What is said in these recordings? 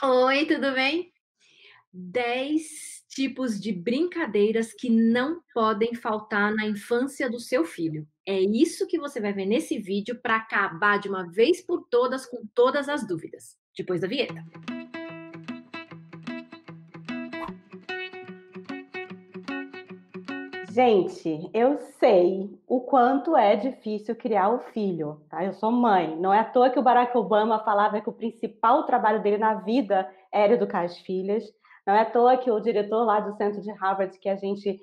Oi, tudo bem? 10 tipos de brincadeiras que não podem faltar na infância do seu filho. É isso que você vai ver nesse vídeo para acabar de uma vez por todas com todas as dúvidas. Depois da vinheta. Gente, eu sei o quanto é difícil criar o filho, tá? Eu sou mãe. Não é à toa que o Barack Obama falava que o principal trabalho dele na vida era educar as filhas. Não é à toa que o diretor lá do centro de Harvard, que a gente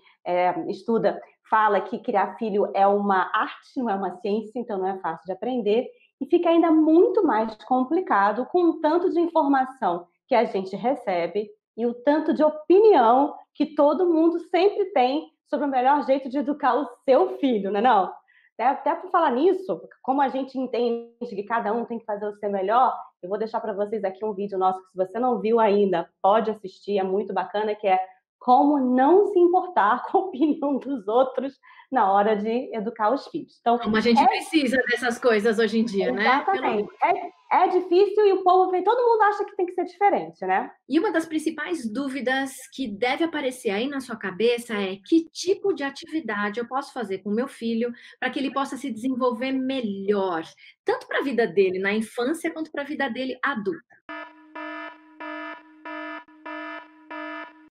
estuda, fala que criar filho é uma arte, não é uma ciência, então não é fácil de aprender. E fica ainda muito mais complicado com o tanto de informação que a gente recebe e o tanto de opinião que todo mundo sempre tem sobre o melhor jeito de educar o seu filho, né não? Até por falar nisso, como a gente entende que cada um tem que fazer o seu melhor, eu vou deixar para vocês aqui um vídeo nosso que, se você não viu ainda, pode assistir, é muito bacana, que é como não se importar com a opinião dos outros na hora de educar os filhos. Então, Como a gente precisa dessas coisas hoje em dia, né? Pelo amor. exatamente, é difícil e o povo vem, todo mundo acha que tem que ser diferente, né? E uma das principais dúvidas que deve aparecer aí na sua cabeça é: que tipo de atividade eu posso fazer com o meu filho para que ele possa se desenvolver melhor, tanto para a vida dele na infância quanto para a vida dele adulta?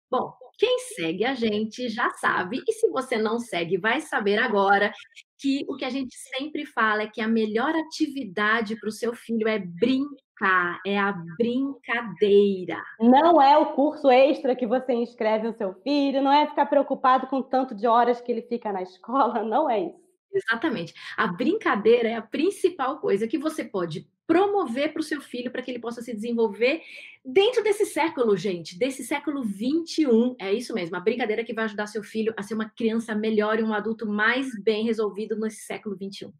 Bom, quem segue a gente já sabe, e se você não segue, vai saber agora, que o que a gente sempre fala é que a melhor atividade para o seu filho é brincar, é a brincadeira. Não é o curso extra que você inscreve o seu filho, não é ficar preocupado com o tanto de horas que ele fica na escola, não é isso. Exatamente. A brincadeira é a principal coisa que você pode promover para o seu filho, para que ele possa se desenvolver dentro desse século, gente, desse século 21. É isso mesmo, a brincadeira que vai ajudar seu filho a ser uma criança melhor e um adulto mais bem resolvido nesse século 21.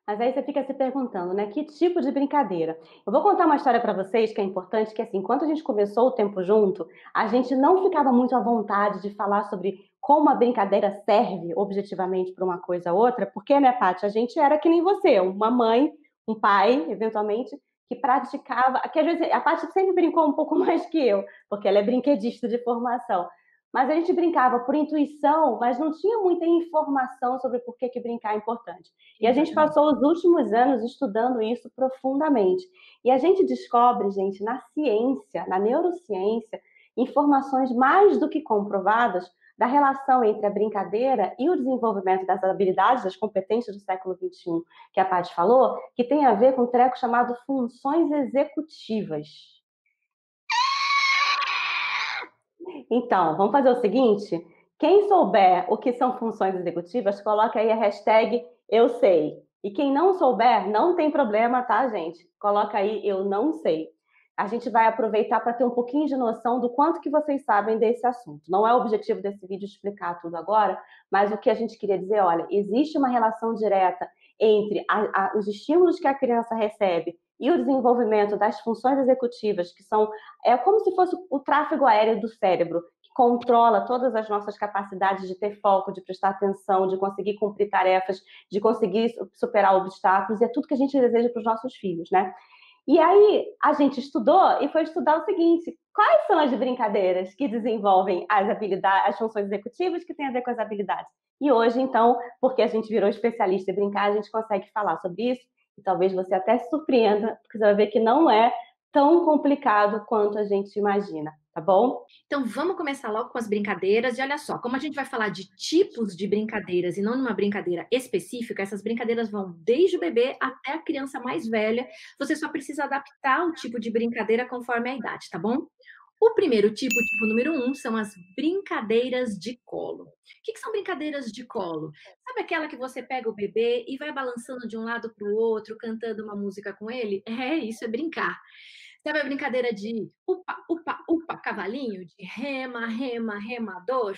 Mas aí você fica se perguntando, né, que tipo de brincadeira? Eu vou contar uma história para vocês que é importante, que assim, enquanto a gente começou o tempo junto, a gente não ficava muito à vontade de falar sobre como a brincadeira serve objetivamente para uma coisa ou outra, porque, né, Paty, a gente era que nem você, uma mãe, um pai, eventualmente, que praticava, que às vezes a Paty sempre brincou um pouco mais que eu, porque ela é brinquedista de formação. Mas a gente brincava por intuição, mas não tinha muita informação sobre por que brincar é importante. E a gente Exatamente. passou os últimos anos estudando isso profundamente. E a gente descobre, gente, na ciência, na neurociência, informações mais do que comprovadas da relação entre a brincadeira e o desenvolvimento das habilidades, das competências do século XXI, que a Paty falou, que tem a ver com um treco chamado funções executivas. Então, vamos fazer o seguinte: quem souber o que são funções executivas, coloca aí a hashtag eu sei. E quem não souber, não tem problema, tá, gente? Coloca aí eu não sei. A gente vai aproveitar para ter um pouquinho de noção do quanto que vocês sabem desse assunto. Não é o objetivo desse vídeo explicar tudo agora, mas o que a gente queria dizer, olha, existe uma relação direta entre os estímulos que a criança recebe e o desenvolvimento das funções executivas, que são como se fosse o tráfego aéreo do cérebro, que controla todas as nossas capacidades de ter foco, de prestar atenção, de conseguir cumprir tarefas, de conseguir superar obstáculos, e é tudo que a gente deseja para os nossos filhos, né? E aí a gente estudou e foi estudar o seguinte: quais são as brincadeiras que desenvolvem as habilidades, as funções executivas que têm a ver com as habilidades? E hoje, então, porque a gente virou especialista em brincar, a gente consegue falar sobre isso e talvez você até se surpreenda, porque você vai ver que não é tão complicado quanto a gente imagina, tá bom? Então vamos começar logo com as brincadeiras. E olha só, como a gente vai falar de tipos de brincadeiras e não numa brincadeira específica, essas brincadeiras vão desde o bebê até a criança mais velha. Você só precisa adaptar o tipo de brincadeira conforme a idade, tá bom? O primeiro tipo, o tipo número um, são as brincadeiras de colo. O que são brincadeiras de colo? Sabe aquela que você pega o bebê e vai balançando de um lado para o outro, cantando uma música com ele? É, isso é brincar. Sabe a brincadeira de upa, upa, upa, cavalinho? De rema, rema, remador?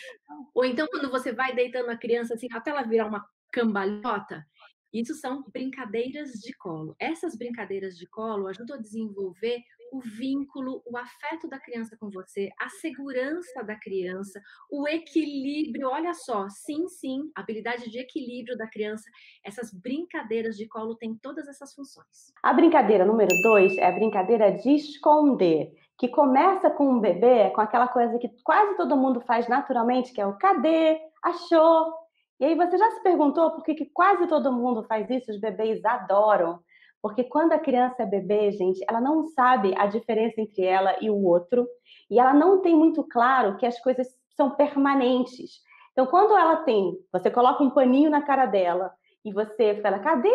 Ou então quando você vai deitando a criança assim, até ela virar uma cambalhota? Isso são brincadeiras de colo. Essas brincadeiras de colo ajudam a desenvolver o vínculo, o afeto da criança com você, a segurança da criança, o equilíbrio. Olha só, sim, sim, a habilidade de equilíbrio da criança. Essas brincadeiras de colo têm todas essas funções. A brincadeira número 2 é a brincadeira de esconder, que começa com um bebê, com aquela coisa que quase todo mundo faz naturalmente, que é o cadê, achou. E aí você já se perguntou por que que quase todo mundo faz isso? Os bebês adoram. Porque quando a criança é bebê, gente, ela não sabe a diferença entre ela e o outro, e ela não tem muito claro que as coisas são permanentes. Então, quando ela tem, você coloca um paninho na cara dela e você fala, cadê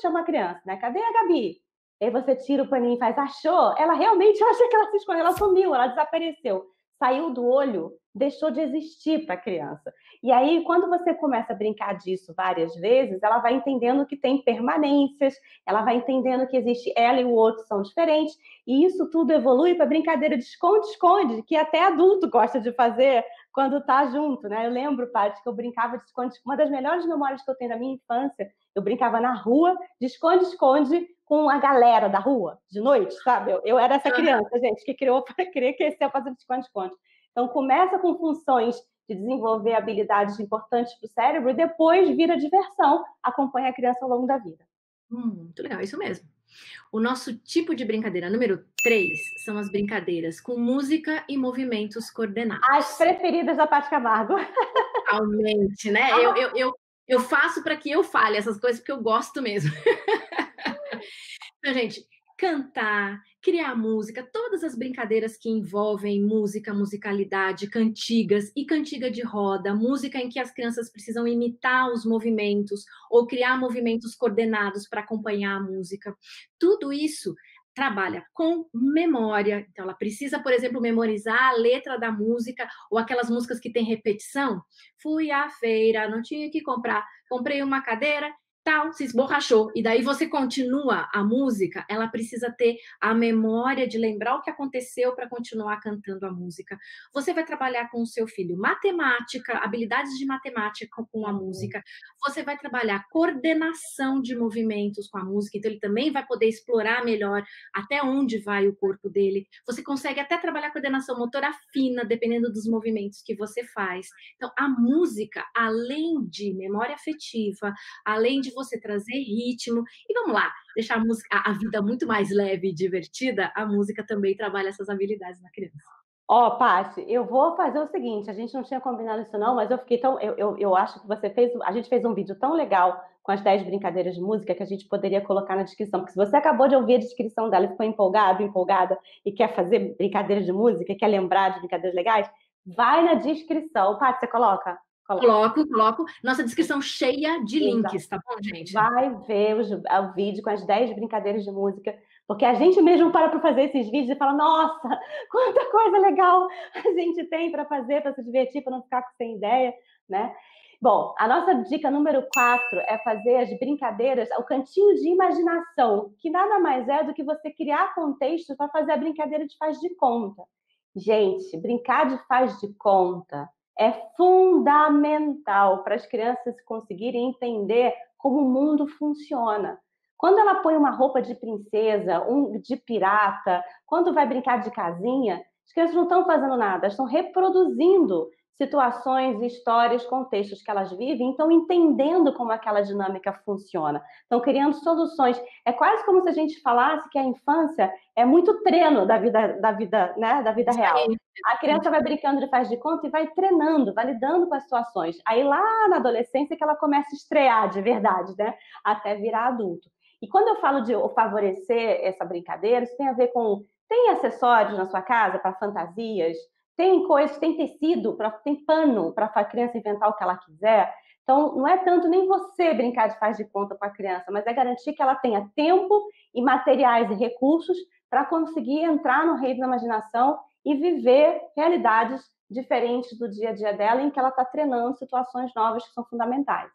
chama a criança, né? Cadê a Gabi? E aí você tira o paninho e faz, achou? Ela realmente acha que ela se escondeu, ela sumiu, ela desapareceu, saiu do olho, deixou de existir para a criança. E aí, quando você começa a brincar disso várias vezes, ela vai entendendo que tem permanências, ela vai entendendo que existe ela e o outro são diferentes, e isso tudo evolui para brincadeira de esconde-esconde, que até adulto gosta de fazer quando tá junto, né? Eu lembro, Paty, que eu brincava de esconde, uma das melhores memórias que eu tenho da minha infância, eu brincava na rua de esconde-esconde com a galera da rua, de noite, sabe? Eu era essa criança, gente, que queria crescer fazendo esconde-esconde. Então, começa com funções de desenvolver habilidades importantes para o cérebro e depois vira diversão, acompanha a criança ao longo da vida. Muito legal, isso mesmo. O nosso tipo de brincadeira número 3 são as brincadeiras com música e movimentos As coordenados. preferidas da Paty Camargo. Totalmente, né? Eu faço para que eu fale essas coisas porque eu gosto mesmo. Então, gente, cantar, criar música, todas as brincadeiras que envolvem música, musicalidade, cantigas e cantiga de roda, música em que as crianças precisam imitar os movimentos ou criar movimentos coordenados para acompanhar a música. Tudo isso trabalha com memória. Então, ela precisa, por exemplo, memorizar a letra da música ou aquelas músicas que têm repetição. Fui à feira, não tinha que comprar, comprei uma cadeira, tal, se esborrachou. E daí você continua a música, ela precisa ter a memória de lembrar o que aconteceu para continuar cantando a música. Você vai trabalhar com o seu filho matemática, habilidades de matemática com a música. Você vai trabalhar coordenação de movimentos com a música, então ele também vai poder explorar melhor até onde vai o corpo dele. Você consegue até trabalhar coordenação motora fina, dependendo dos movimentos que você faz. Então, a música, além de memória afetiva, além de você trazer ritmo, e vamos lá, deixar a vida muito mais leve e divertida, a música também trabalha essas habilidades na criança. Ó, Paty, eu vou fazer o seguinte, a gente não tinha combinado isso não, mas eu fiquei tão, eu acho que você fez, a gente fez um vídeo tão legal com as 10 brincadeiras de música que a gente poderia colocar na descrição, porque se você acabou de ouvir a descrição dela e ficou empolgado, empolgada, e quer fazer brincadeira de música, quer lembrar de brincadeiras legais, vai na descrição. Paty, você coloca? Coloca. Coloco. Nossa descrição cheia de Exato. links, tá bom, gente? Vai ver o vídeo com as 10 brincadeiras de música, porque a gente mesmo para fazer esses vídeos e fala, nossa, quanta coisa legal a gente tem para fazer, para se divertir, para não ficar sem ideia, né? Bom, a nossa dica número 4 é fazer as brincadeiras, o cantinho de imaginação, que nada mais é do que você criar contexto para fazer a brincadeira de faz de conta. Gente, brincar de faz de conta é fundamental para as crianças conseguirem entender como o mundo funciona. Quando ela põe uma roupa de princesa, de pirata, quando vai brincar de casinha, as crianças não estão fazendo nada, estão reproduzindo situações, histórias, contextos que elas vivem, estão entendendo como aquela dinâmica funciona, estão criando soluções. É quase como se a gente falasse que a infância é muito treino né, da vida Isso real. aí, A criança vai brincando de faz de conta e vai treinando, vai lidando com as situações. Aí lá na adolescência que ela começa a estrear de verdade, né? Até virar adulto. E quando eu falo de favorecer essa brincadeira, isso tem a ver com tem acessórios na sua casa para fantasias, tem coisas, tem tecido, tem pano para a criança inventar o que ela quiser. Então, não é tanto nem você brincar de faz de conta com a criança, mas é garantir que ela tenha tempo e materiais e recursos para conseguir entrar no reino da imaginação e viver realidades diferentes do dia a dia dela, em que ela está treinando situações novas que são fundamentais.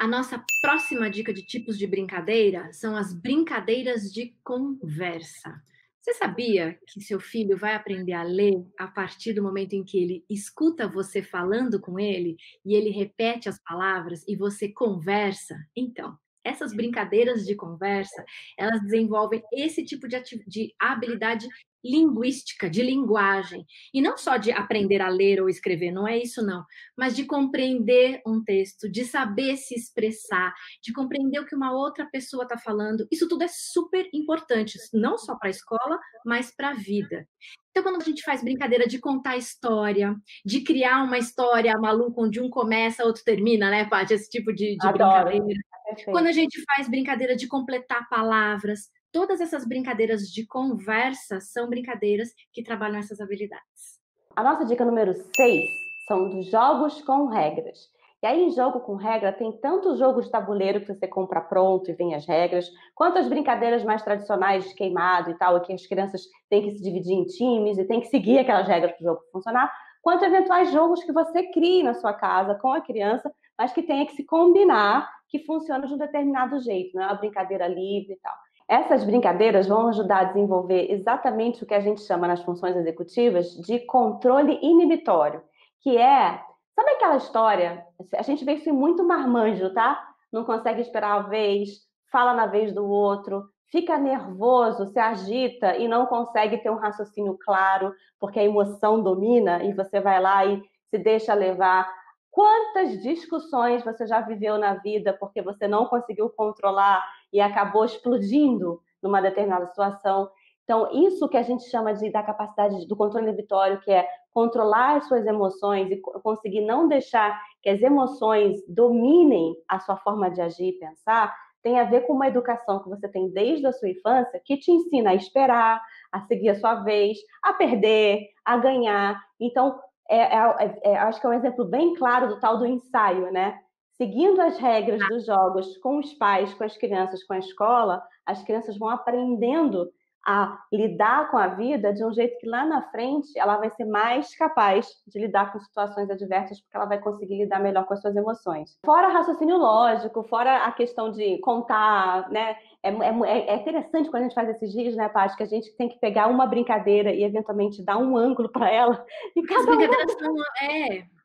a nossa próxima dica de tipos de brincadeira são as brincadeiras de conversa. Você sabia que seu filho vai aprender a ler a partir do momento em que ele escuta você falando com ele e ele repete as palavras e você conversa? Então, Essas brincadeiras de conversa, elas desenvolvem esse tipo de habilidade linguística, de linguagem. E não só de aprender a ler ou escrever, não é isso não, mas de compreender um texto, de saber se expressar, de compreender o que uma outra pessoa está falando. Isso tudo é super importante, não só para a escola, mas para a vida. Então, quando a gente faz brincadeira de contar história, de criar uma história maluca onde um começa, outro termina, né, Paty? Esse tipo de Adoro. brincadeira. Quando a Perfeito. gente faz brincadeira de completar palavras, todas essas brincadeiras de conversa são brincadeiras que trabalham essas habilidades. A nossa dica número 6 são dos jogos com regras. E aí, em jogo com regra, tem tanto jogo de tabuleiro que você compra pronto e vem as regras, quanto as brincadeiras mais tradicionais de queimado e tal, que as crianças têm que se dividir em times e têm que seguir aquelas regras para o jogo funcionar, quanto eventuais jogos que você crie na sua casa com a criança, mas que tenha que se combinar, que funciona de um determinado jeito, não é uma brincadeira livre e tal. Essas brincadeiras vão ajudar a desenvolver exatamente o que a gente chama nas funções executivas de controle inibitório, que é, sabe aquela história? A gente vê isso em muito marmanjo, tá? Não consegue esperar a vez, fala na vez do outro, fica nervoso, se agita e não consegue ter um raciocínio claro, porque a emoção domina e você vai lá e se deixa levar. Quantas discussões você já viveu na vida porque você não conseguiu controlar e acabou explodindo numa determinada situação? Então, isso que a gente chama da capacidade do controle inibitório, que é controlar as suas emoções e conseguir não deixar que as emoções dominem a sua forma de agir e pensar, tem a ver com uma educação que você tem desde a sua infância, que te ensina a esperar, a seguir a sua vez, a perder, a ganhar. Então, acho que é um exemplo bem claro do tal do ensaio, né? Seguindo as regras dos jogos com os pais, com as crianças, com a escola, as crianças vão aprendendo a lidar com a vida de um jeito que lá na frente ela vai ser mais capaz de lidar com situações adversas, porque ela vai conseguir lidar melhor com as suas emoções. Fora raciocínio lógico, fora a questão de contar, né? É interessante quando a gente faz esses vídeos, né, Paty, que a gente tem que pegar uma brincadeira e eventualmente dar um ângulo para ela. E As cada brincadeiras uma... são.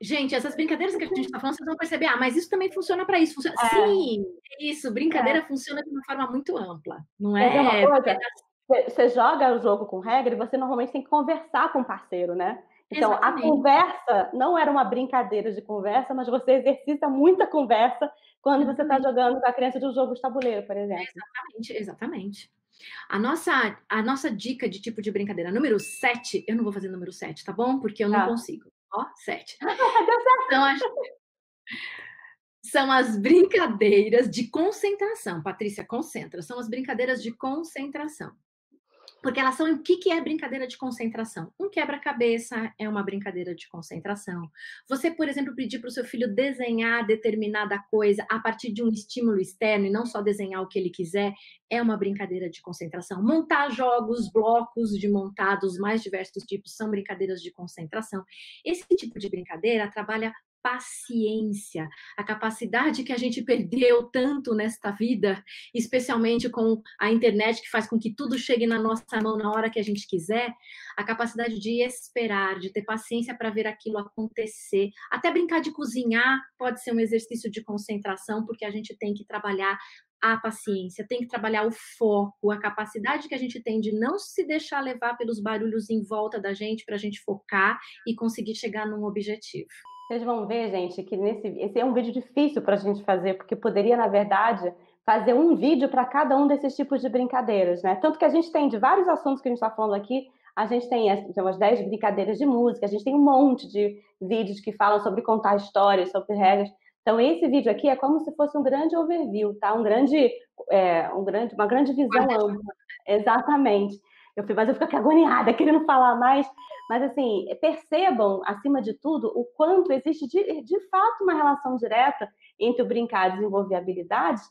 Gente, essas brincadeiras que a gente está falando, vocês vão perceber, mas isso também funciona para isso. É, Sim, isso, brincadeira funciona de uma forma muito ampla, não quer ver uma é? coisa? Você joga o jogo com regra e você normalmente tem que conversar com o parceiro, né? Então, a Exatamente. conversa não era uma brincadeira de conversa, mas você exercita muita conversa quando você está Exatamente, jogando com a criança de um jogo de tabuleiro, por exemplo. exatamente. A nossa dica de tipo de brincadeira número 7, eu não vou fazer número 7, tá bom? Porque eu não Tá. consigo. Ó, 7. Deu certo. São as, são as brincadeiras de concentração. Patrícia, concentra. São as brincadeiras de concentração. Porque elas são. O que é brincadeira de concentração? Um quebra-cabeça é uma brincadeira de concentração. Você, por exemplo, pedir para o seu filho desenhar determinada coisa a partir de um estímulo externo e não só desenhar o que ele quiser, é uma brincadeira de concentração. Montar jogos, blocos de montados, mais diversos tipos, são brincadeiras de concentração. Esse tipo de brincadeira trabalha paciência, a capacidade que a gente perdeu tanto nesta vida, especialmente com a internet que faz com que tudo chegue na nossa mão na hora que a gente quiser, a capacidade de esperar, de ter paciência para ver aquilo acontecer. Até brincar de cozinhar pode ser um exercício de concentração, porque a gente tem que trabalhar a paciência, tem que trabalhar o foco, a capacidade que a gente tem de não se deixar levar pelos barulhos em volta da gente para a gente focar e conseguir chegar num objetivo. Vocês vão ver, gente, que esse é um vídeo difícil para a gente fazer, porque poderia, na verdade, fazer um vídeo para cada um desses tipos de brincadeiras, né? Tanto que a gente tem de vários assuntos que a gente está falando aqui, a gente tem umas 10 brincadeiras de música, a gente tem um monte de vídeos que falam sobre contar histórias, sobre regras. Então, esse vídeo aqui é como se fosse um grande overview, tá? Uma grande visão ampla. Exatamente. Mas eu fico aqui agoniada, querendo falar mais. Mas, assim, percebam, acima de tudo, o quanto existe, de fato, uma relação direta entre o brincar e desenvolver habilidades,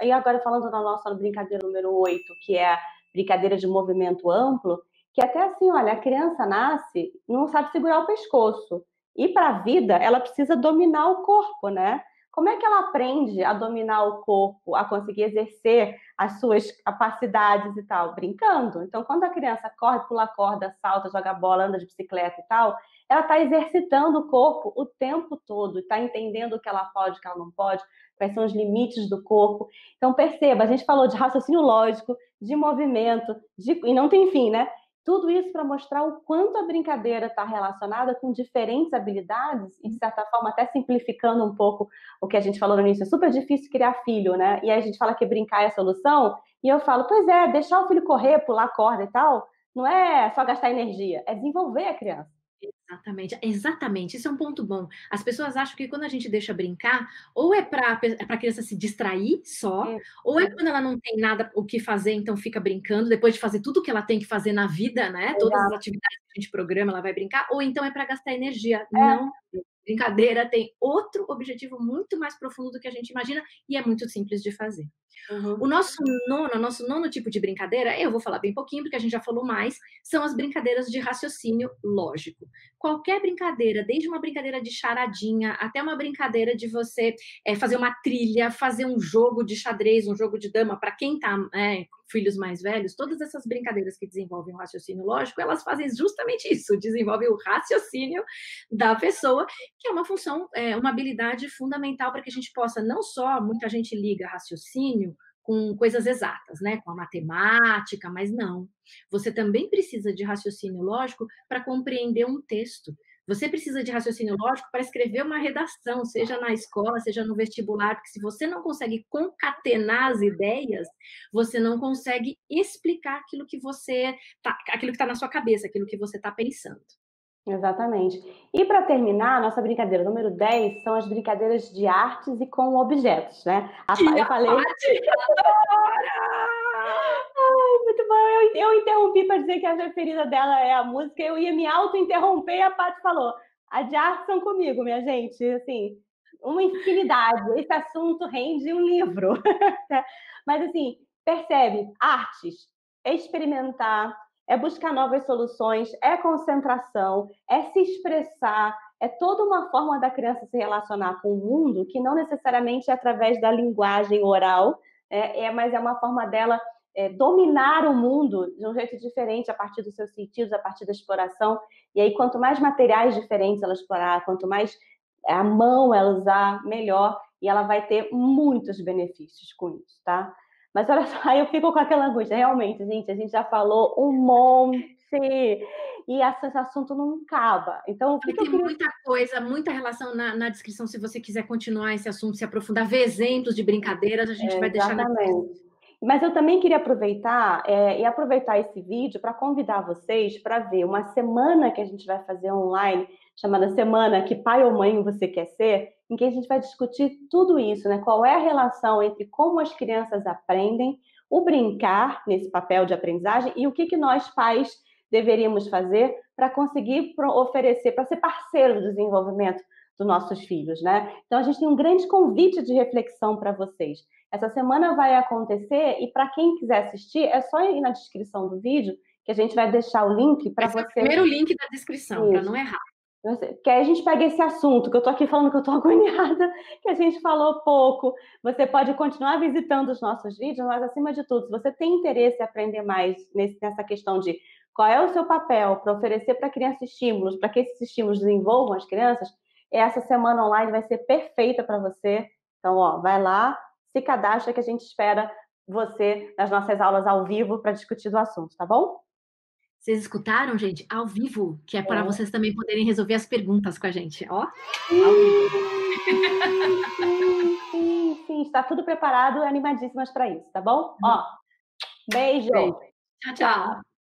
e agora falando da nossa brincadeira número 8, que é a brincadeira de movimento amplo, que até assim, olha, a criança nasce, não sabe segurar o pescoço. E para a vida, ela precisa dominar o corpo, né? como é que ela aprende a dominar o corpo, a conseguir exercer as suas capacidades e tal? Brincando. Então, quando a criança corre, pula corda, salta, joga bola, anda de bicicleta e tal, ela está exercitando o corpo o tempo todo, está entendendo o que ela pode, o que ela não pode, quais são os limites do corpo. Então, perceba, a gente falou de raciocínio lógico, de movimento, e não tem fim, né? Tudo isso para mostrar o quanto a brincadeira está relacionada com diferentes habilidades e, de certa forma, até simplificando um pouco o que a gente falou no início. É super difícil criar filho, né? E aí a gente fala que brincar é a solução, e eu falo, pois é, deixar o filho correr, pular corda e tal, não é só gastar energia, é desenvolver a criança. Exatamente, exatamente, isso é um ponto bom. As pessoas acham que quando a gente deixa brincar, ou é para a criança se distrair só, É, ou é quando ela não tem nada o que fazer, então fica brincando, depois de fazer tudo o que ela tem que fazer na vida, né, todas as exato. atividades que a gente programa, ela vai brincar, ou então é para gastar energia. Não, brincadeira tem outro objetivo muito mais profundo do que a gente imagina e é muito simples de fazer. Uhum. O nosso nono tipo de brincadeira, eu vou falar bem pouquinho, porque a gente já falou mais, são as brincadeiras de raciocínio lógico. Qualquer brincadeira, desde uma brincadeira de charadinha, até uma brincadeira de você fazer uma trilha, fazer um jogo de xadrez, um jogo de dama, para quem está filhos mais velhos, todas essas brincadeiras que desenvolvem o raciocínio lógico, elas fazem justamente isso, desenvolvem o raciocínio da pessoa, que é uma função, uma habilidade fundamental para que a gente possa, não só, muita gente liga raciocínio com coisas exatas, né, com a matemática, mas não. Você também precisa de raciocínio lógico para compreender um texto. Você precisa de raciocínio lógico para escrever uma redação, seja na escola, seja no vestibular, porque se você não consegue concatenar as ideias, você não consegue explicar aquilo que está na sua cabeça, aquilo que você está pensando. Exatamente. E para terminar, a nossa brincadeira número 10 são as brincadeiras de artes e com objetos, né? Eu Tinha falei, parte, adoro! muito bom, eu interrompi para dizer que a preferida dela é a música, eu ia me auto-interromper e a Paty falou, a de artes são comigo, minha gente, assim, uma infinidade, esse assunto rende um livro. Mas assim, percebe, artes, é experimentar, é buscar novas soluções, é concentração, é se expressar, é toda uma forma da criança se relacionar com o mundo que não necessariamente é através da linguagem oral, mas é uma forma dela dominar o mundo de um jeito diferente a partir dos seus sentidos, a partir da exploração. E aí, quanto mais materiais diferentes ela explorar, quanto mais a mão ela usar, melhor. E ela vai ter muitos benefícios com isso, tá? Mas olha só, aí eu fico com aquela angústia. Realmente, gente, a gente já falou um monte e esse assunto não acaba. Então, o que, Vai que eu ter queria... muita coisa, muita relação na descrição, se você quiser continuar esse assunto, se aprofundar, ver exemplos de brincadeiras, a gente vai deixar na descrição. Exatamente. Mas eu também queria aproveitar e aproveitar esse vídeo para convidar vocês para ver uma semana que a gente vai fazer online, chamada Semana Que Pai ou Mãe Você Quer Ser, em que a gente vai discutir tudo isso, né? Qual é a relação entre como as crianças aprendem, o brincar nesse papel de aprendizagem e o que nós pais deveríamos fazer para conseguir oferecer, para ser parceiro do desenvolvimento dos nossos filhos, né? Então a gente tem um grande convite de reflexão para vocês. Essa semana vai acontecer e para quem quiser assistir, é só ir na descrição do vídeo que a gente vai deixar o link para Vai ser o você. primeiro link da descrição, para não errar. Que aí a gente pega esse assunto, que eu estou aqui falando que eu estou agoniada, que a gente falou pouco. Você pode continuar visitando os nossos vídeos, mas acima de tudo, se você tem interesse em aprender mais nessa questão de qual é o seu papel para oferecer para a criança estímulos, para que esses estímulos desenvolvam as crianças, essa semana online vai ser perfeita para você. Então, ó, vai lá, se cadastra que a gente espera você nas nossas aulas ao vivo para discutir do assunto, tá bom? Vocês escutaram, gente? Ao vivo, que é para vocês também poderem resolver as perguntas com a gente, ó. Ao vivo. Sim, está tudo preparado e animadíssimas para isso, tá bom? Ó, beijo! Beijo. Tchau, tchau.